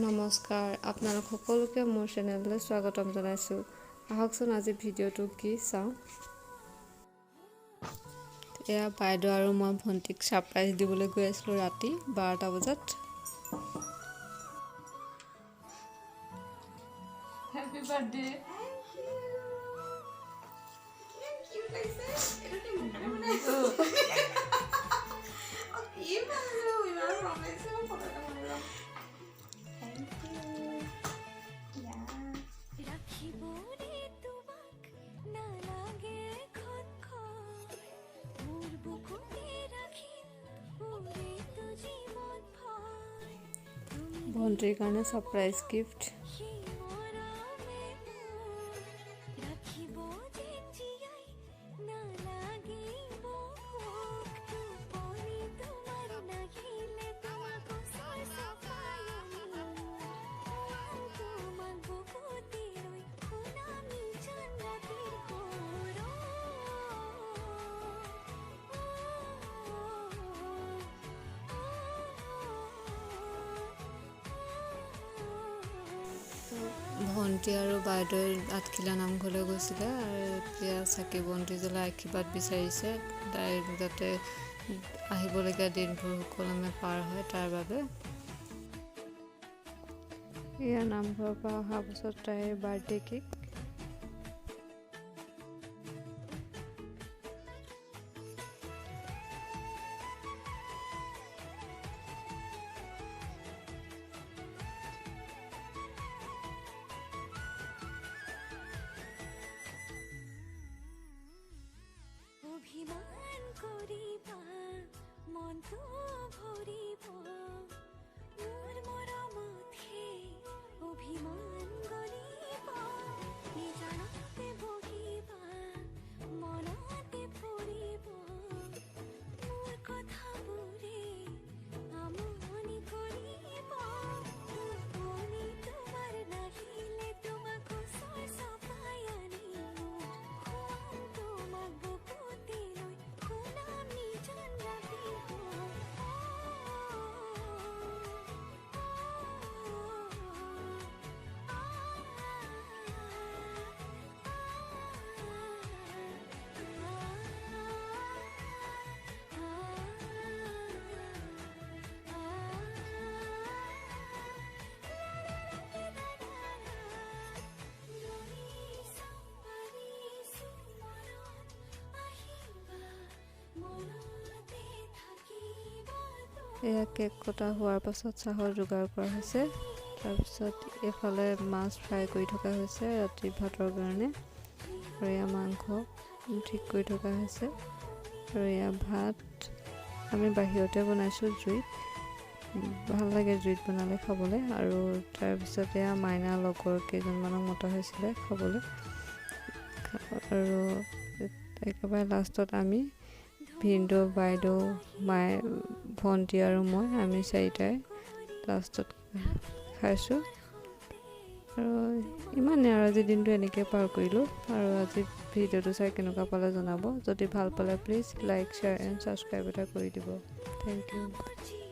নমস্কাৰ, আপোনালোক সকলোকে মোৰ চেনেললৈ স্বাগতম জনাইছোঁ। আহকচোন আজি ভিডিঅ'টো কি চাওঁ। এয়া বাইদেউ আৰু মই ভণ্টিক ছাৰপ্ৰাইজ দিবলৈ গৈ আছিলোঁ ৰাতি 12টা বজাত। Happy birthday. ভণ্টিৰ কাৰণে ছাৰপ্ৰাইজ গিফ্ট। ভণ্টি আৰু বাইদেৱে আঠখিলা নামঘৰলৈ গৈছিলে আৰু এতিয়া চাকি বন্তি জ্বলাই আশীৰ্বাদ বিচাৰিছে তাইৰ যাতে আহিবলগীয়া দিনবোৰ সুকলমে পাৰ হয় তাৰ বাবে। এয়া নামঘৰৰ পৰা অহাৰ পাছত তাইৰ বাৰ্থডে কেক। অভিমান কৰিবা মনটো ভৰিব মোৰ মৰমতহে অভিমান গৰিব নিজানতে বহিবা মনতে পৰিব মোৰ কথাবোৰে আমনি কৰিব টোপনি তোমাৰ নাহিলে তোমাক ওচৰ চপাই আনিব তোমাক বুকুতে লৈ শুনাম নিজান ৰাতিৰ এয়া কেক কটা হোৱাৰ পাছত চাহৰ যোগাৰ কৰা হৈছে। তাৰপিছত এইফালে মাছ ফ্ৰাই কৰি থকা হৈছে ৰাতি ভাতৰ কাৰণে, আৰু এয়া মাংস ঠিক কৰি থকা হৈছে, আৰু এয়া ভাত আমি বাহিৰতে বনাইছোঁ জুইত, ভাল লাগে জুইত বনালে খাবলৈ। আৰু তাৰপিছত এয়া মাইনা লগৰ কেইজনমানক মতা হৈছিলে খাবলৈ, আৰু একেবাৰে লাষ্টত আমি ভিনদেউ বাইদেউ মায়ে ভণ্টি আৰু মই আমি চাৰিটাই লাষ্টত খাইছোঁ। আৰু ইমানেই আৰু আজিৰ দিনটো এনেকৈ পাৰ কৰিলোঁ। আৰু আজি ভিডিঅ'টো চাই কেনেকুৱা পালে জনাব। যদি ভাল পালে please like share and subscribe এটা কৰি দিব। Thank U.